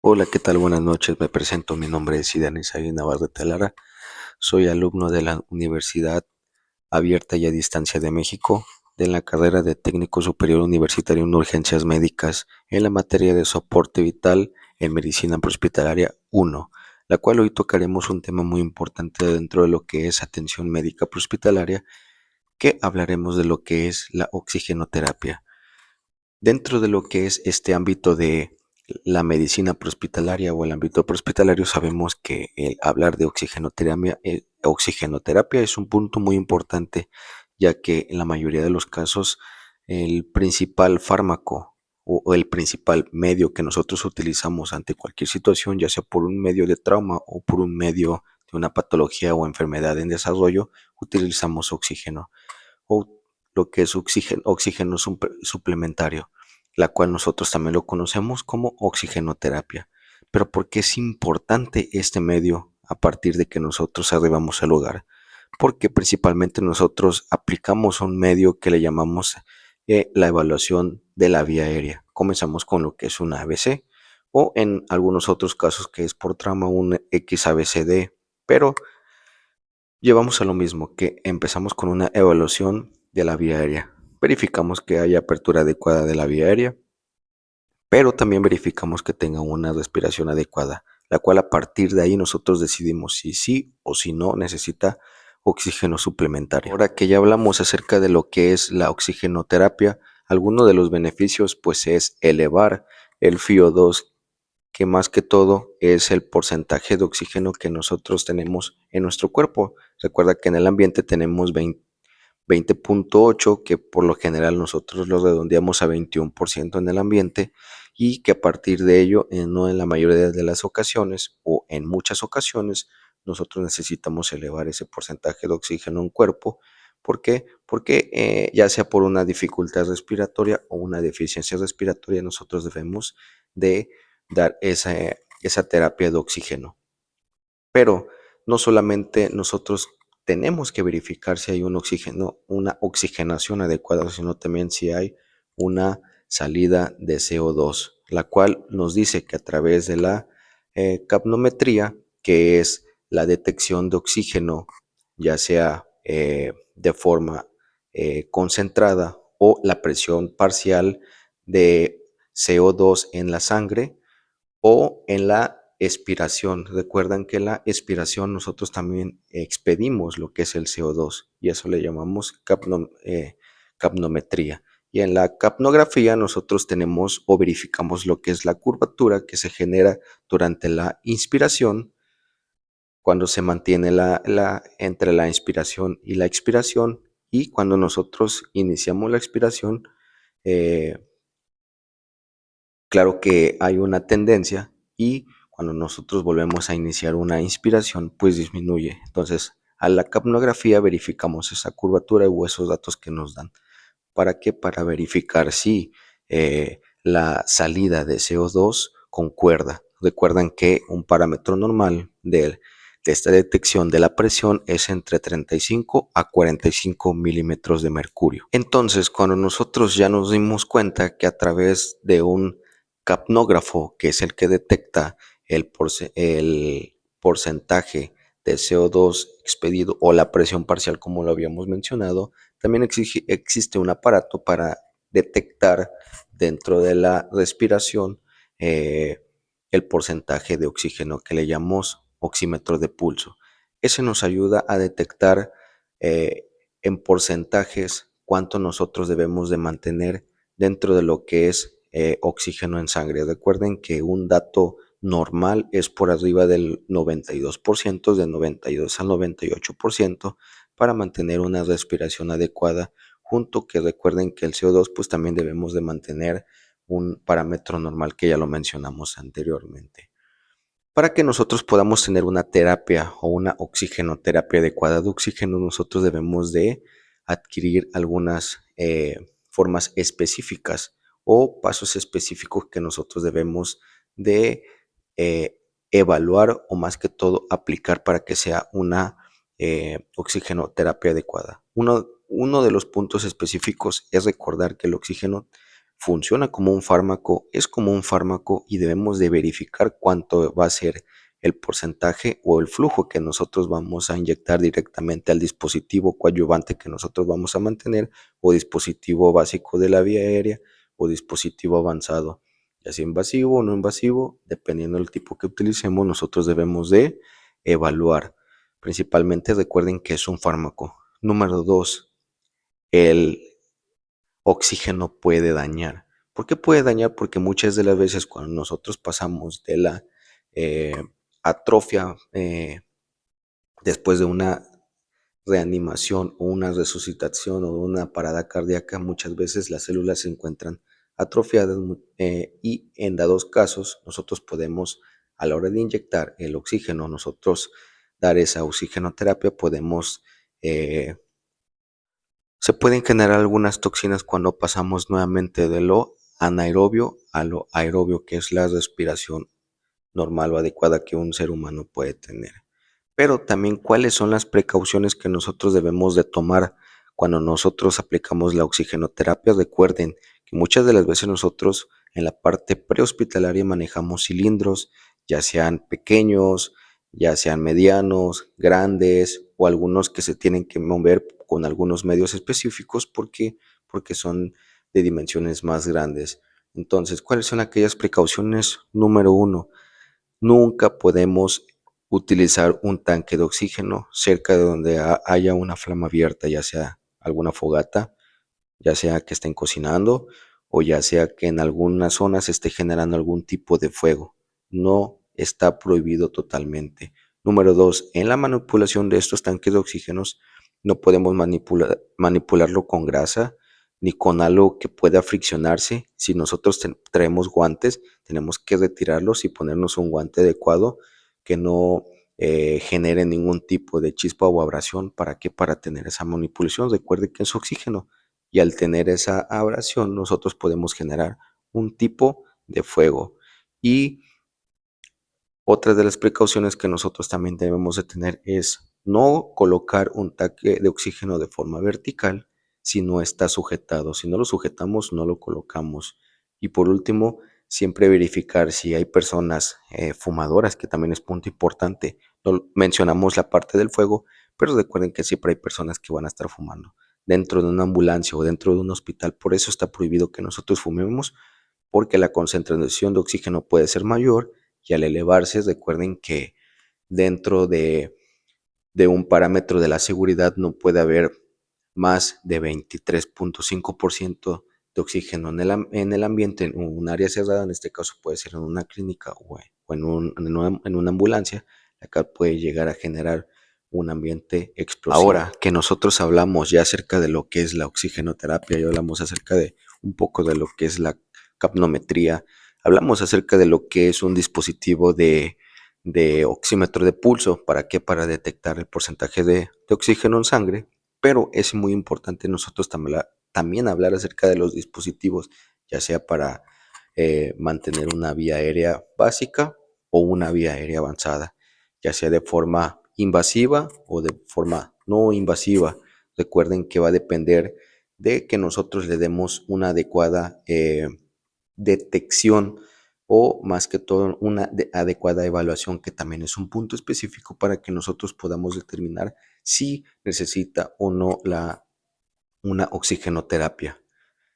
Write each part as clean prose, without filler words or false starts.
Hola, ¿qué tal? Buenas noches. Me presento. Mi nombre es Idan Isaí Navarrete Lara. Soy alumno de la Universidad Abierta y a Distancia de México, de la carrera de Técnico Superior Universitario en Urgencias Médicas, en la materia de soporte vital en Medicina Prehospitalaria 1, la cual hoy tocaremos un tema muy importante dentro de lo que es atención médica prehospitalaria, que hablaremos de lo que es la oxigenoterapia. Dentro de lo que es este ámbito de la medicina prehospitalaria o el ámbito prehospitalario, sabemos que el hablar de oxigenoterapia es un punto muy importante, ya que en la mayoría de los casos el principal fármaco o el principal medio que nosotros utilizamos ante cualquier situación, ya sea por un medio de trauma o por un medio de una patología o enfermedad en desarrollo, utilizamos oxígeno o lo que es oxígeno suplementario, la cual nosotros también lo conocemos como oxigenoterapia. Pero ¿por qué es importante este medio a partir de que nosotros arribamos al lugar? Porque principalmente nosotros aplicamos un medio que le llamamos la evaluación de la vía aérea. Comenzamos con lo que es una ABC o en algunos otros casos que es por trauma un XABCD, pero llevamos a lo mismo, que empezamos con una evaluación de la vía aérea. Verificamos que haya apertura adecuada de la vía aérea, pero también verificamos que tenga una respiración adecuada, la cual a partir de ahí nosotros decidimos si sí o si no necesita oxígeno suplementario. Ahora que ya hablamos acerca de lo que es la oxigenoterapia, alguno de los beneficios pues es elevar el FiO2, que más que todo es el porcentaje de oxígeno que nosotros tenemos en nuestro cuerpo. Recuerda que en el ambiente tenemos 20.8, que por lo general nosotros lo redondeamos a 21% en el ambiente, y que a partir de ello, no en la mayoría de las ocasiones o en muchas ocasiones, nosotros necesitamos elevar ese porcentaje de oxígeno en cuerpo. ¿Por qué? Porque ya sea por una dificultad respiratoria o una deficiencia respiratoria, nosotros debemos de dar esa terapia de oxígeno. Pero no solamente nosotros tenemos que verificar si hay un oxígeno, una oxigenación adecuada, sino también si hay una salida de CO2, la cual nos dice que a través de la capnometría, que es la detección de oxígeno, ya sea de forma concentrada o la presión parcial de CO2 en la sangre, o en la expiración. Recuerdan que en la expiración nosotros también expedimos lo que es el CO2 y eso le llamamos capnometría. Y en la capnografía nosotros tenemos o verificamos lo que es la curvatura que se genera durante la inspiración, cuando se mantiene entre la inspiración y la expiración, y cuando nosotros iniciamos la expiración, eh, claro que hay una tendencia, y cuando nosotros volvemos a iniciar una inspiración, pues disminuye. Entonces, a la capnografía verificamos esa curvatura o esos datos que nos dan. ¿Para qué? Para verificar si la salida de CO2 concuerda. Recuerdan que un parámetro normal de esta detección de la presión es entre 35 a 45 milímetros de mercurio. Entonces, cuando nosotros ya nos dimos cuenta que a través de un capnógrafo, que es el que detecta el porcentaje de CO2 expedido o la presión parcial, como lo habíamos mencionado, también existe un aparato para detectar dentro de la respiración el porcentaje de oxígeno, que le llamamos oxímetro de pulso. Ese nos ayuda a detectar en porcentajes cuánto nosotros debemos de mantener dentro de lo que es oxígeno en sangre. Recuerden que un dato normal es por arriba del 92%, de 92 al 98%, para mantener una respiración adecuada, junto que recuerden que el CO2 pues también debemos de mantener un parámetro normal, que ya lo mencionamos anteriormente. Para que nosotros podamos tener una terapia o una oxigenoterapia adecuada de oxígeno, nosotros debemos de adquirir algunas formas específicas o pasos específicos que nosotros debemos de evaluar, o más que todo aplicar, para que sea una oxigenoterapia adecuada. Uno de los puntos específicos es recordar que el oxígeno funciona como un fármaco, es como un fármaco y debemos de verificar cuánto va a ser el porcentaje o el flujo que nosotros vamos a inyectar directamente al dispositivo coadyuvante que nosotros vamos a mantener, o dispositivo básico de la vía aérea, o dispositivo avanzado, ya sea invasivo o no invasivo, dependiendo del tipo que utilicemos. Nosotros debemos de evaluar. Principalmente recuerden que es un fármaco. Número 2, el oxígeno puede dañar. ¿Por qué puede dañar? Porque muchas de las veces cuando nosotros pasamos de la eh, atrofia después de una reanimación o una resucitación o una parada cardíaca, muchas veces las células se encuentran atrofiadas, y en dados casos nosotros podemos, a la hora de inyectar el oxígeno, nosotros dar esa oxigenoterapia, podemos se pueden generar algunas toxinas cuando pasamos nuevamente de lo anaerobio a lo aerobio, que es la respiración normal o adecuada que un ser humano puede tener. Pero también cuáles son las precauciones que nosotros debemos de tomar cuando nosotros aplicamos la oxigenoterapia. Recuerden que muchas de las veces nosotros en la parte prehospitalaria manejamos cilindros, ya sean pequeños, ya sean medianos, grandes o algunos que se tienen que mover con algunos medios específicos porque son de dimensiones más grandes. Entonces, ¿cuáles son aquellas precauciones? Número uno, nunca podemos utilizar un tanque de oxígeno cerca de donde haya una flama abierta, ya sea alguna fogata, ya sea que estén cocinando o ya sea que en alguna zona se esté generando algún tipo de fuego. No está prohibido totalmente. Número 2, en la manipulación de estos tanques de oxígenos no podemos manipularlo con grasa ni con algo que pueda friccionarse. Si nosotros traemos guantes, tenemos que retirarlos y ponernos un guante adecuado que no genere ningún tipo de chispa o abrasión. ¿Para qué? Para tener esa manipulación. Recuerde que es oxígeno y al tener esa abrasión nosotros podemos generar un tipo de fuego. Y otra de las precauciones que nosotros también debemos de tener es no colocar un tanque de oxígeno de forma vertical si no está sujetado. Si no lo sujetamos, no lo colocamos. Y por último, siempre verificar si hay personas fumadoras, que también es punto importante. No mencionamos la parte del fuego, pero recuerden que siempre hay personas que van a estar fumando dentro de una ambulancia o dentro de un hospital. Por eso está prohibido que nosotros fumemos, porque la concentración de oxígeno puede ser mayor y al elevarse, recuerden que dentro de un parámetro de la seguridad no puede haber más de 23.5% de oxígeno en el ambiente, en un área cerrada. En este caso puede ser en una clínica o en una ambulancia, la cual puede llegar a generar un ambiente explosivo. Ahora que nosotros hablamos ya acerca de lo que es la oxigenoterapia y hablamos acerca de un poco de lo que es la capnometría, hablamos acerca de lo que es un dispositivo de oxímetro de pulso. ¿Para qué? Para detectar el porcentaje de oxígeno en sangre. Pero es muy importante nosotros también hablar acerca de los dispositivos, ya sea para mantener una vía aérea básica o una vía aérea avanzada, ya sea de forma invasiva o de forma no invasiva. Recuerden que va a depender de que nosotros le demos una adecuada detección, o más que todo una adecuada evaluación, que también es un punto específico para que nosotros podamos determinar si necesita o no una oxigenoterapia.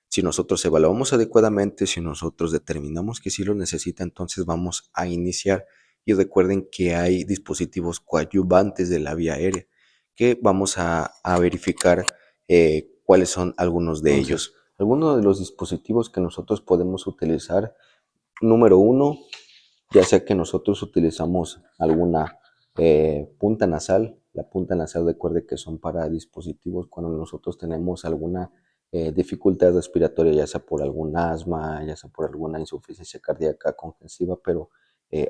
Si nosotros evaluamos adecuadamente, si nosotros determinamos que sí lo necesita, entonces vamos a iniciar. Y recuerden que hay dispositivos coadyuvantes de la vía aérea que vamos a verificar cuáles son algunos de ellos. Algunos de los dispositivos que nosotros podemos utilizar: número uno, ya sea que nosotros utilizamos alguna punta nasal. La punta nasal, recuerde que son para dispositivos cuando nosotros tenemos alguna dificultad respiratoria, ya sea por algún asma, ya sea por alguna insuficiencia cardíaca congestiva, pero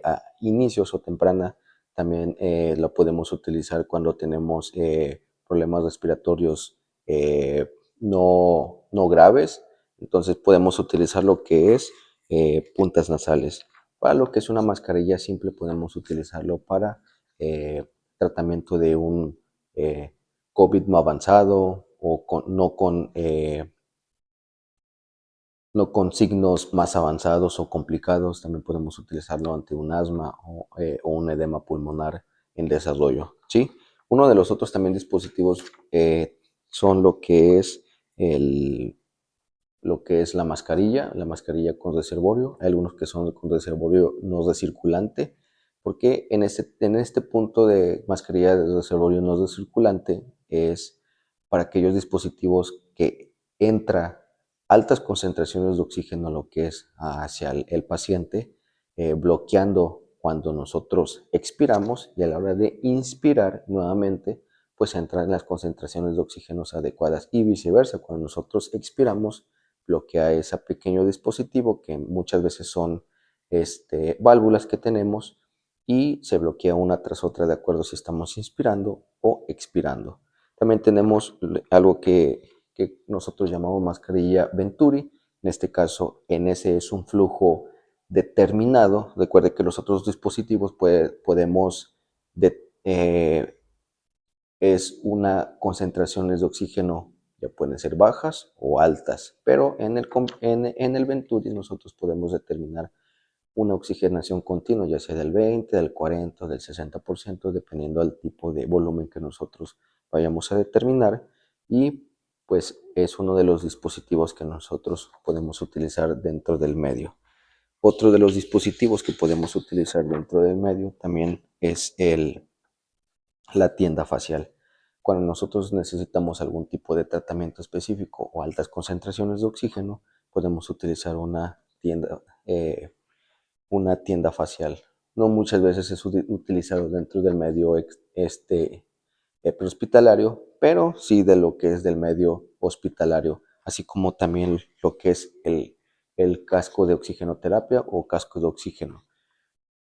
a inicios o temprana. También lo podemos utilizar cuando tenemos problemas respiratorios no graves. Entonces podemos utilizar lo que es puntas nasales. Para lo que es una mascarilla simple, podemos utilizarlo para tratamiento de un COVID no avanzado o no con no con signos más avanzados o complicados. También podemos utilizarlo ante un asma o un edema pulmonar en desarrollo, ¿sí? Uno de los otros también dispositivos son lo que es la mascarilla con reservorio. Hay algunos que son con reservorio no recirculante, porque en este punto de mascarilla de reservorio no recirculante es para aquellos dispositivos que entra altas concentraciones de oxígeno, lo que es hacia el paciente, bloqueando cuando nosotros expiramos, y a la hora de inspirar nuevamente, pues entran las concentraciones de oxígenos adecuadas, y viceversa, cuando nosotros expiramos, bloquea ese pequeño dispositivo que muchas veces son válvulas que tenemos, y se bloquea una tras otra de acuerdo si estamos inspirando o expirando. También tenemos algo que nosotros llamamos mascarilla Venturi. En este caso, en ese es un flujo determinado. Recuerde que los otros dispositivos podemos es una concentraciones de oxígeno, ya pueden ser bajas o altas, pero en el Venturi nosotros podemos determinar una oxigenación continua, ya sea del 20, del 40, del 60%, dependiendo del tipo de volumen que nosotros vayamos a determinar, y pues es uno de los dispositivos que nosotros podemos utilizar dentro del medio. Otro de los dispositivos que podemos utilizar dentro del medio también es la tienda facial. Cuando nosotros necesitamos algún tipo de tratamiento específico o altas concentraciones de oxígeno, podemos utilizar una tienda facial. No muchas veces es utilizado dentro del medio prehospitalario, pero sí de lo que es del medio hospitalario, así como también lo que es el casco de oxigenoterapia o casco de oxígeno.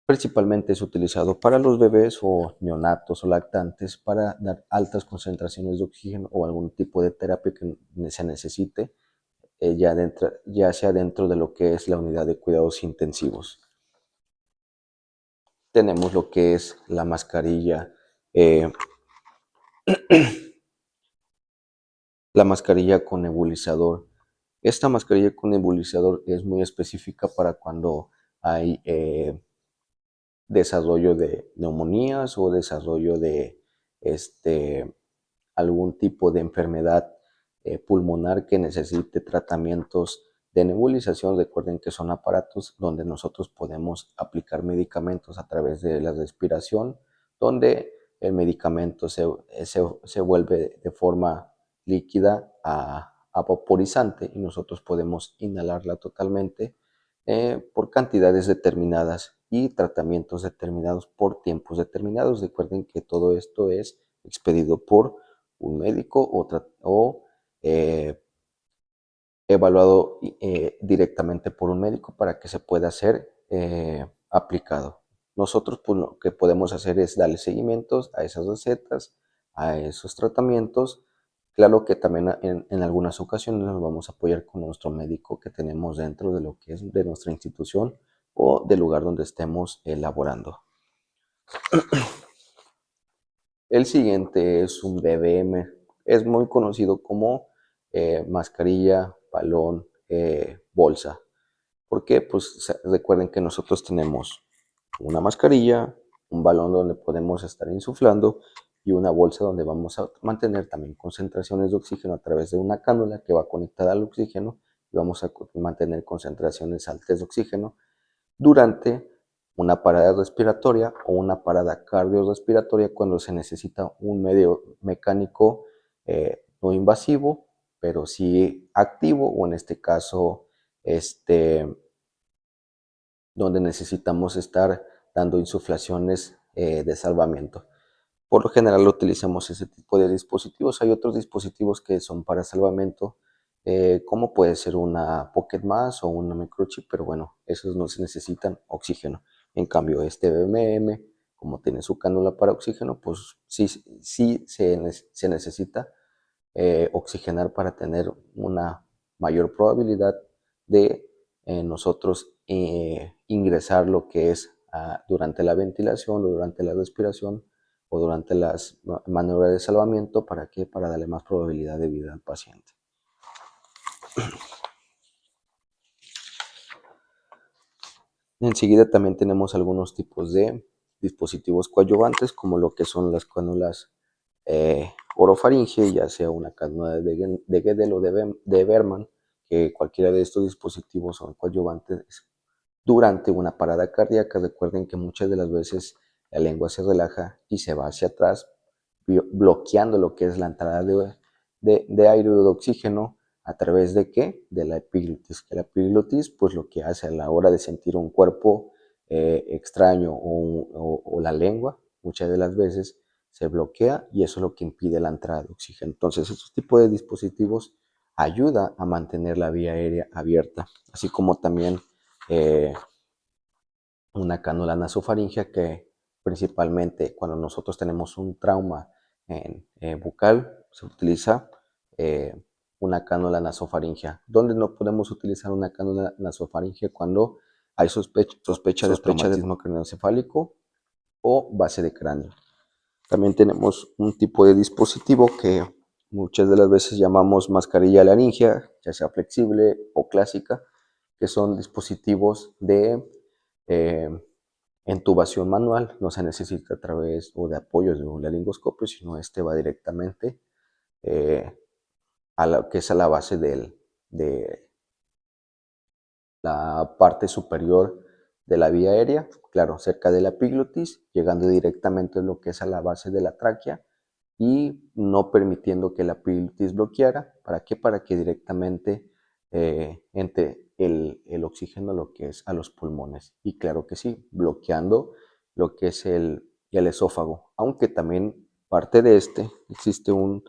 Principalmente es utilizado para los bebés o neonatos o lactantes para dar altas concentraciones de oxígeno o algún tipo de terapia que se necesite, ya sea dentro de lo que es la unidad de cuidados intensivos. Tenemos lo que es eh, la mascarilla con nebulizador. Esta mascarilla con nebulizador es muy específica para cuando hay desarrollo de neumonías o desarrollo de algún tipo de enfermedad pulmonar que necesite tratamientos de nebulización. Recuerden que son aparatos donde nosotros podemos aplicar medicamentos a través de la respiración, donde el medicamento se vuelve de forma líquida a vaporizante, y nosotros podemos inhalarla totalmente por cantidades determinadas y tratamientos determinados por tiempos determinados. Recuerden que todo esto es expedido por un médico o evaluado directamente por un médico para que se pueda ser aplicado. Nosotros pues, lo que podemos hacer es darle seguimientos a esas recetas, a esos tratamientos. Claro que también en algunas ocasiones nos vamos a apoyar con nuestro médico que tenemos dentro de lo que es de nuestra institución o del lugar donde estemos elaborando. El siguiente es un BBM. Es muy conocido como mascarilla, balón, bolsa. ¿Por qué? Pues recuerden que nosotros tenemos una mascarilla, un balón donde podemos estar insuflando, y una bolsa donde vamos a mantener también concentraciones de oxígeno a través de una cánula que va conectada al oxígeno, y vamos a mantener concentraciones altas de oxígeno durante una parada respiratoria o una parada cardiorrespiratoria, cuando se necesita un medio mecánico no invasivo, pero sí activo, o en este caso, donde necesitamos estar dando insuflaciones de salvamiento. Por lo general utilizamos ese tipo de dispositivos. Hay otros dispositivos que son para salvamento, como puede ser una Pocket Mask o una microchip, pero bueno, esos no se necesitan oxígeno. En cambio, este BMM, como tiene su cánula para oxígeno, pues sí se necesita oxigenar para tener una mayor probabilidad de nosotros ingresar lo que es durante la ventilación o durante la respiración o durante las maniobras de salvamiento. ¿Para qué? Para darle más probabilidad de vida al paciente. Enseguida también tenemos algunos tipos de dispositivos coadyuvantes, como lo que son las cánulas orofaringe, ya sea una cánula de Guedel o de Berman, que cualquiera de estos dispositivos son coadyuvantes durante una parada cardíaca. Recuerden que muchas de las veces la lengua se relaja y se va hacia atrás, bloqueando lo que es la entrada de aire o de oxígeno. ¿A través de qué? De la epiglotis. Que la epiglotis, pues lo que hace a la hora de sentir un cuerpo extraño o la lengua, muchas de las veces se bloquea y eso es lo que impide la entrada de oxígeno. Entonces, estos tipos de dispositivos ayuda a mantener la vía aérea abierta, así como también eh, una cánula nasofaringea, que principalmente cuando nosotros tenemos un trauma bucal se utiliza eh, una cánula nasofaringea. ¿Dónde no podemos utilizar una cánula nasofaringea? Cuando hay sospecha de traumatismo craneoencefálico o base de cráneo. También tenemos un tipo de dispositivo que muchas de las veces llamamos mascarilla laringea, ya sea flexible o clásica, que son dispositivos de eh, intubación manual. No se necesita a través o de apoyos de un laringoscopio, sino este va directamente a lo que es a la base de la parte superior de la vía aérea, claro, cerca de la epiglotis, llegando directamente a lo que es a la base de la tráquea y no permitiendo que la epiglotis bloqueara. ¿Para qué? Para que directamente entre el oxígeno lo que es a los pulmones. Y claro que sí, bloqueando lo que es el esófago. Aunque también parte de este existe un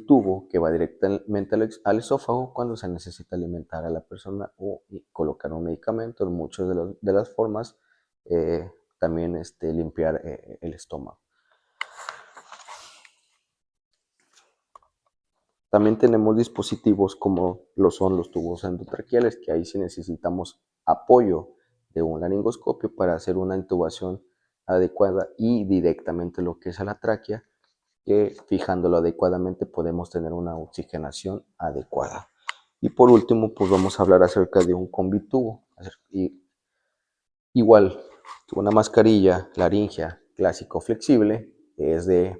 tubo que va directamente al esófago cuando se necesita alimentar a la persona o colocar un medicamento. En muchas de las formas, también limpiar el estómago. También tenemos dispositivos como lo son los tubos endotraqueales, que ahí sí necesitamos apoyo de un laringoscopio para hacer una intubación adecuada y directamente lo que es a la tráquea, que fijándolo adecuadamente podemos tener una oxigenación adecuada. Y por último, pues vamos a hablar acerca de un combitubo. Y igual, una mascarilla laringea clásico flexible es de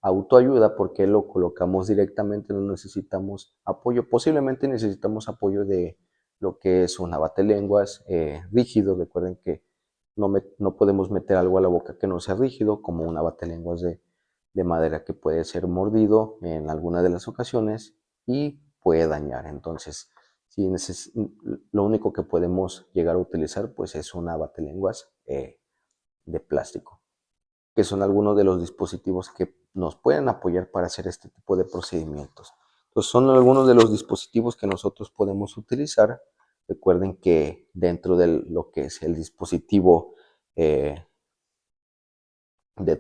autoayuda, porque lo colocamos directamente, no necesitamos apoyo. Posiblemente necesitamos apoyo de lo que es un abatelenguas rígido. Recuerden que no podemos meter algo a la boca que no sea rígido, como un abatelenguas de madera que puede ser mordido en alguna de las ocasiones y puede dañar. Entonces, si lo único que podemos llegar a utilizar pues es un abatelenguas de plástico, que son algunos de los dispositivos que nos pueden apoyar para hacer este tipo de procedimientos. Entonces, son algunos de los dispositivos que nosotros podemos utilizar. Recuerden que dentro de lo que es el dispositivo de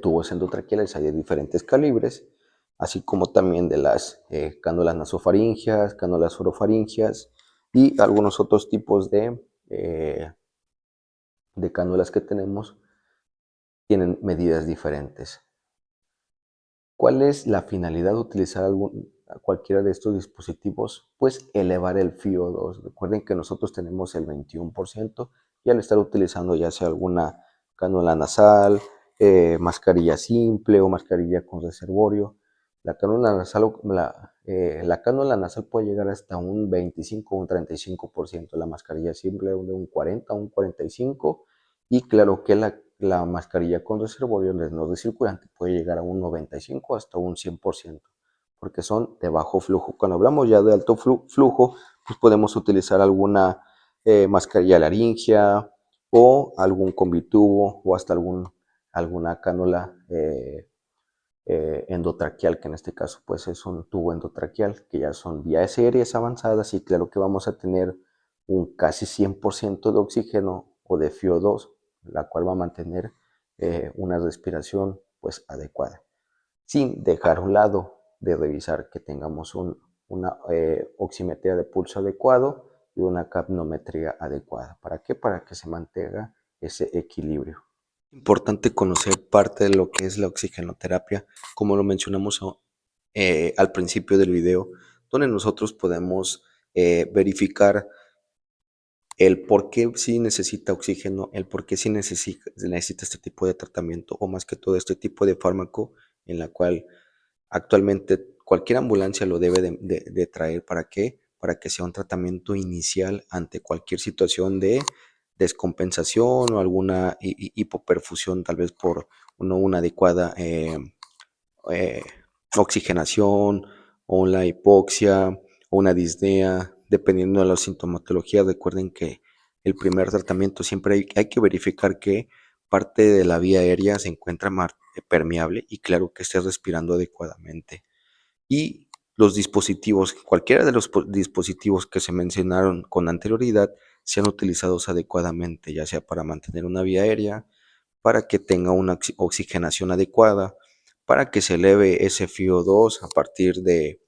tubos endotraqueales hay de diferentes calibres, así como también de las cánulas nasofaringeas, cánulas orofaringeas y algunos otros tipos de cánulas que tenemos tienen medidas diferentes. ¿Cuál es la finalidad de utilizar cualquiera de estos dispositivos? Pues elevar el FiO2. Recuerden que nosotros tenemos el 21% y al estar utilizando ya sea alguna cánula nasal, mascarilla simple o mascarilla con reservorio, la cánula nasal, la cánula nasal puede llegar hasta un 25 o un 35%, la mascarilla simple de un 40 o un 45%, y claro que la mascarilla con reservorio no recirculante puede llegar a un 95 hasta un 100%, porque son de bajo flujo. Cuando hablamos ya de alto flujo, pues podemos utilizar alguna mascarilla laringea o algún combitubo o hasta alguna cánula endotraqueal, que en este caso pues es un tubo endotraqueal, que ya son vías aéreas avanzadas, y claro que vamos a tener un casi 100% de oxígeno o de FiO2, la cual va a mantener una respiración pues adecuada, sin dejar a un lado de revisar que tengamos una oximetría de pulso adecuado y una capnometría adecuada. ¿Para qué? Para que se mantenga ese equilibrio. Importante conocer parte de lo que es la oxigenoterapia, como lo mencionamos al principio del video, donde nosotros podemos verificar el por qué sí necesita oxígeno, el por qué sí necesita este tipo de tratamiento o más que todo este tipo de fármaco en la cual actualmente cualquier ambulancia lo debe de traer. ¿Para qué? Para que sea un tratamiento inicial ante cualquier situación de descompensación o alguna hipoperfusión, tal vez por no una adecuada eh, oxigenación o la hipoxia o una disnea, dependiendo de la sintomatología. Recuerden que el primer tratamiento siempre hay que verificar que parte de la vía aérea se encuentra permeable y claro que esté respirando adecuadamente. Y los dispositivos, cualquiera de los dispositivos que se mencionaron con anterioridad, sean utilizados adecuadamente, ya sea para mantener una vía aérea, para que tenga una oxigenación adecuada, para que se eleve ese FiO2 a partir de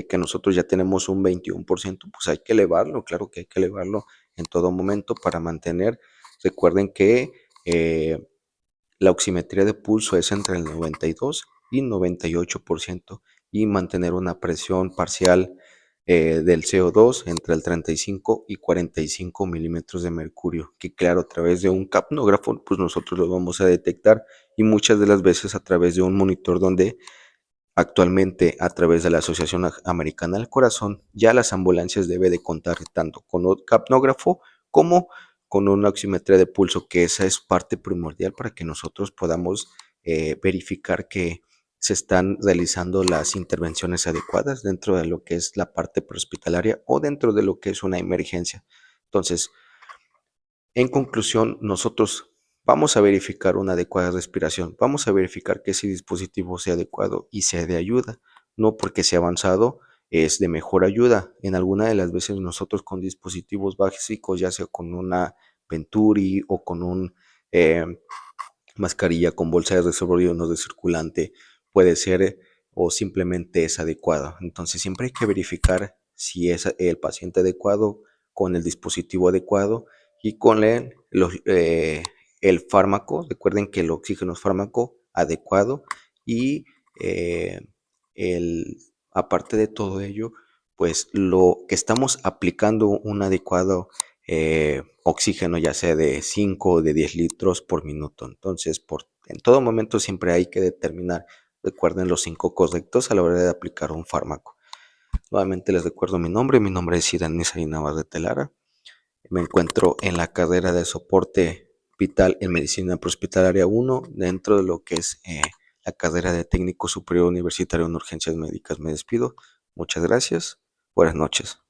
que nosotros ya tenemos un 21%, pues hay que elevarlo, claro que hay que elevarlo en todo momento para mantener. Recuerden que la oximetría de pulso es entre el 92 y 98% y mantener una presión parcial del CO2 entre el 35 y 45 milímetros de mercurio, que claro, a través de un capnógrafo, pues nosotros lo vamos a detectar y muchas de las veces a través de un monitor donde actualmente a través de la Asociación Americana del Corazón, ya las ambulancias deben de contar tanto con un capnógrafo como con una oximetría de pulso, que esa es parte primordial para que nosotros podamos verificar que se están realizando las intervenciones adecuadas dentro de lo que es la parte prehospitalaria o dentro de lo que es una emergencia. Entonces, en conclusión, nosotros vamos a verificar una adecuada respiración, vamos a verificar que ese dispositivo sea adecuado y sea de ayuda, no porque sea avanzado es de mejor ayuda. En alguna de las veces nosotros con dispositivos básicos, ya sea con una Venturi o con un eh, mascarilla con bolsa de reservorio no de circulante, puede ser o simplemente es adecuada. Entonces siempre hay que verificar si es el paciente adecuado con el dispositivo adecuado y con el fármaco. Recuerden que el oxígeno es fármaco adecuado y eh, aparte de todo ello, pues lo que estamos aplicando un adecuado oxígeno, ya sea de 5 o de 10 litros por minuto. Entonces, en todo momento siempre hay que determinar, recuerden los 5 correctos a la hora de aplicar un fármaco. Nuevamente les recuerdo mi nombre es Irán Misaí Navarrete Lara. Me encuentro en la carrera de soporte vital en medicina prehospitalaria 1 dentro de lo que es la carrera de técnico superior universitario en urgencias médicas. Me despido. Muchas gracias. Buenas noches.